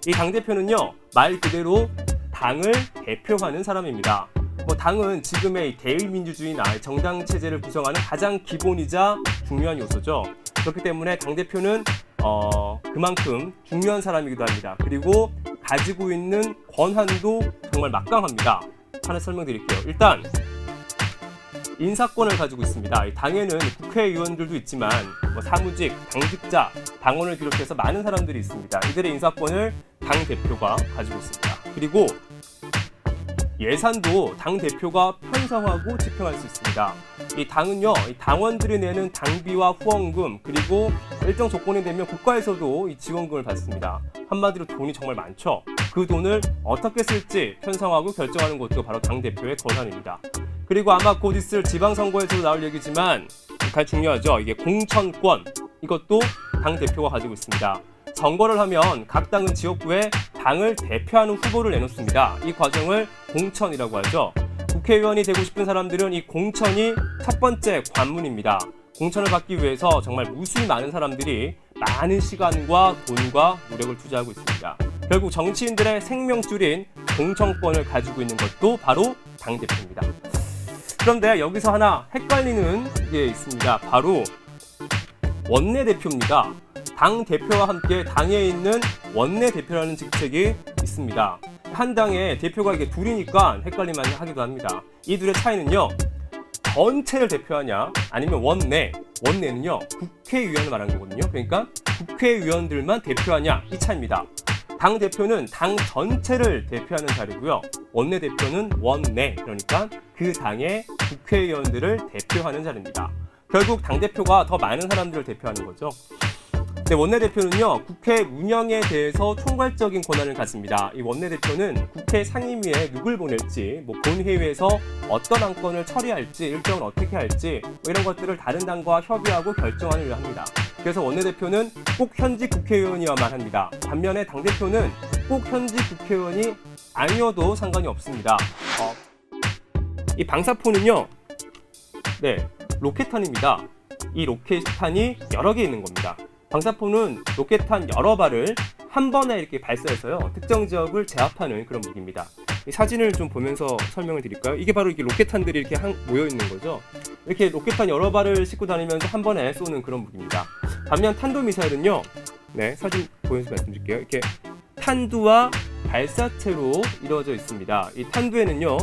이 당대표는요, 말 그대로 당을 대표하는 사람입니다. 당은 지금의 대의민주주의나 정당 체제를 구성하는 가장 기본이자 중요한 요소죠. 그렇기 때문에 당대표는 그만큼 중요한 사람이기도 합니다. 그리고 가지고 있는 권한도 정말 막강합니다. 하나 설명드릴게요. 일단 인사권을 가지고 있습니다. 당에는 국회의원들도 있지만 사무직, 당직자, 당원을 비롯해서 많은 사람들이 있습니다. 이들의 인사권을 당대표가 가지고 있습니다. 그리고 예산도 당대표가 편성하고 집행할 수 있습니다. 이 당은요, 이 당원들이 내는 당비와 후원금, 그리고 일정 조건이 되면 국가에서도 이 지원금을 받습니다. 한마디로 돈이 정말 많죠. 그 돈을 어떻게 쓸지 편성하고 결정하는 것도 바로 당대표의 권한입니다. 그리고 아마 곧 있을 지방선거에서도 나올 얘기지만 가장 중요하죠. 이게 공천권, 이것도 당대표가 가지고 있습니다. 선거를 하면 각 당은 지역구에 당을 대표하는 후보를 내놓습니다. 이 과정을 공천이라고 하죠. 국회의원이 되고 싶은 사람들은 이 공천이 첫 번째 관문입니다. 공천을 받기 위해서 정말 무수히 많은 사람들이 많은 시간과 돈과 노력을 투자하고 있습니다. 결국 정치인들의 생명줄인 공천권을 가지고 있는 것도 바로 당대표입니다. 그런데 여기서 하나 헷갈리는 게 있습니다. 바로 원내대표입니다. 당대표와 함께 당에 있는 원내대표라는 직책이 있습니다. 한 당에 대표가 이게 둘이니까 헷갈릴만 하기도 합니다. 이 둘의 차이는요, 전체를 대표하냐 아니면 원내는요 국회의원을 말하는 거거든요. 그러니까 국회의원들만 대표하냐, 이 차이입니다. 당대표는 당 전체를 대표하는 자리고요, 원내대표는 원내, 그러니까 그 당의 국회의원들을 대표하는 자리입니다. 결국 당대표가 더 많은 사람들을 대표하는 거죠. 네, 원내대표는요, 국회 운영에 대해서 총괄적인 권한을 갖습니다. 이 원내대표는 국회 상임위에 누굴 보낼지, 본회의에서 어떤 안건을 처리할지, 일정을 어떻게 할지, 이런 것들을 다른 당과 협의하고 결정하는 일을 합니다. 그래서 원내대표는 꼭 현직 국회의원이어야만 합니다. 반면에 당대표는 꼭 현직 국회의원이 아니어도 상관이 없습니다. 이 방사포는요, 네, 로켓탄입니다. 이 로켓탄이 여러 개 있는 겁니다. 방사포는 로켓탄 여러 발을 한 번에 이렇게 발사해서요, 특정 지역을 제압하는 그런 무기입니다. 이 사진을 좀 보면서 설명을 드릴까요? 이게 바로 이렇게 로켓탄들이 이렇게 모여 있는 거죠. 이렇게 로켓탄 여러 발을 싣고 다니면서 한 번에 쏘는 그런 무기입니다. 반면 탄도미사일은요, 네, 사진 보여서 말씀드릴게요. 이렇게 탄두와 발사체로 이루어져 있습니다. 이 탄두에는요,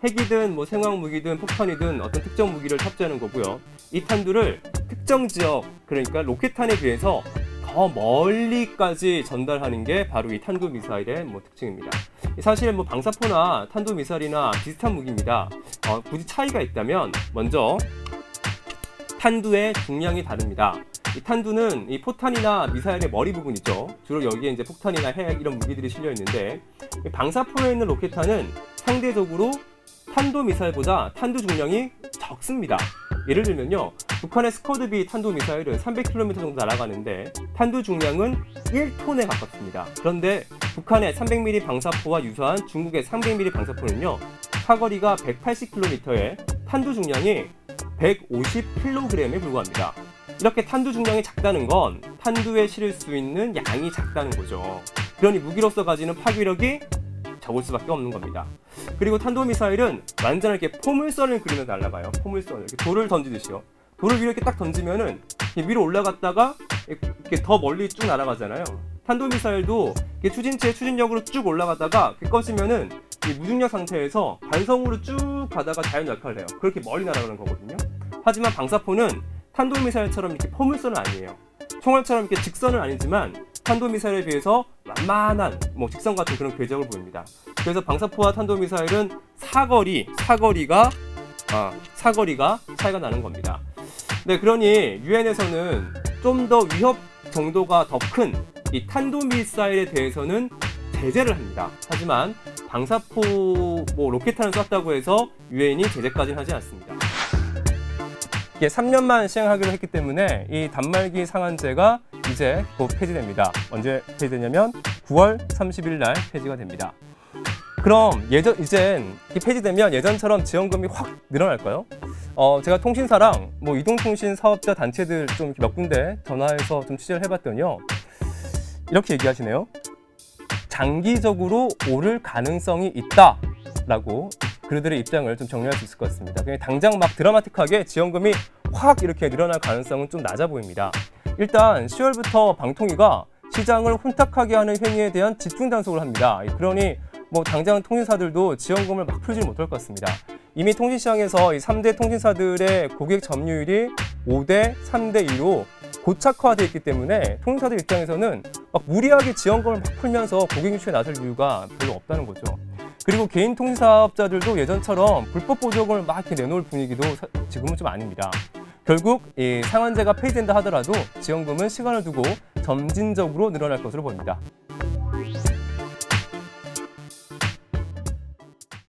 핵이든 생화학무기든 폭탄이든 어떤 특정 무기를 탑재하는 거고요. 이 탄두를 특정 지역, 그러니까 로켓탄에 비해서 더 멀리까지 전달하는 게 바로 이 탄도미사일의 특징입니다. 사실 방사포나 탄도미사일이나 비슷한 무기입니다. 굳이 차이가 있다면 먼저 탄두의 중량이 다릅니다. 이 탄두는 이 포탄이나 미사일의 머리 부분이죠. 주로 여기에 이제 폭탄이나 핵 이런 무기들이 실려 있는데, 방사포에 있는 로켓탄은 상대적으로 탄도미사일보다 탄두 중량이 적습니다. 예를 들면요, 북한의 스커드비 탄도미사일은 300km 정도 날아가는데 탄두 중량은 1톤에 가깝습니다. 그런데 북한의 300mm 방사포와 유사한 중국의 300mm 방사포는요, 사거리가 180km에 탄두 중량이 150kg에 불과합니다. 이렇게 탄두 중량이 작다는 건 탄두에 실을 수 있는 양이 작다는 거죠. 그러니 무기로서 가지는 파괴력이 적을 수밖에 없는 겁니다. 그리고 탄도미사일은 완전히 이렇게 포물선을 그리면서 날아가요. 포물선을 이렇게 돌을 던지듯이요. 돌을 위로 이렇게 딱 던지면은 위로 올라갔다가 이렇게 더 멀리 쭉 날아가잖아요. 탄도미사일도 추진체의 추진력으로 쭉 올라가다가 꺼지면은 이 무중력 상태에서 반성으로 쭉 가다가 자연 약화를 해요. 그렇게 멀리 날아가는 거거든요. 하지만 방사포는 탄도미사일처럼 이렇게 포물선은 아니에요. 총알처럼 이렇게 직선은 아니지만 탄도미사일에 비해서 완만한 직선 같은 그런 궤적을 보입니다. 그래서 방사포와 탄도미사일은 사거리가 차이가 나는 겁니다. 네, 그러니 유엔에서는 좀 더 위협 정도가 더 큰 이 탄도미사일에 대해서는 제재를 합니다. 하지만 방사포 로켓탄을 쐈다고 해서 유엔이 제재까지는 하지 않습니다. 이게 3년만 시행하기로 했기 때문에 이 단말기 상한제가 이제 곧 폐지됩니다. 언제 폐지되냐면 9월 30일 날 폐지가 됩니다. 그럼 이젠 폐지되면 예전처럼 지원금이 확 늘어날까요? 제가 통신사랑 이동통신 사업자 단체들 좀 몇 군데 전화해서 좀 취재를 해봤더니요, 이렇게 얘기하시네요. 장기적으로 오를 가능성이 있다라고 그들의 입장을 좀 정리할 수 있을 것 같습니다. 그냥 당장 막 드라마틱하게 지원금이 확 이렇게 늘어날 가능성은 좀 낮아 보입니다. 일단 10월부터 방통위가 시장을 혼탁하게 하는 행위에 대한 집중 단속을 합니다. 그러니 뭐 당장 통신사들도 지원금을 막 풀지 못할 것 같습니다. 이미 통신시장에서 이 3대 통신사들의 고객 점유율이 5대 3대 2로 고착화되어 있기 때문에 통신사들 입장에서는 막 무리하게 지원금을 막 풀면서 고객 유치에 나설 이유가 별로 없다는 거죠. 그리고 개인 통신사업자들도 예전처럼 불법 보조금을 막 이렇게 내놓을 분위기도 지금은 좀 아닙니다. 결국 이 상한제가 폐지된다 하더라도 지원금은 시간을 두고 점진적으로 늘어날 것으로 보입니다.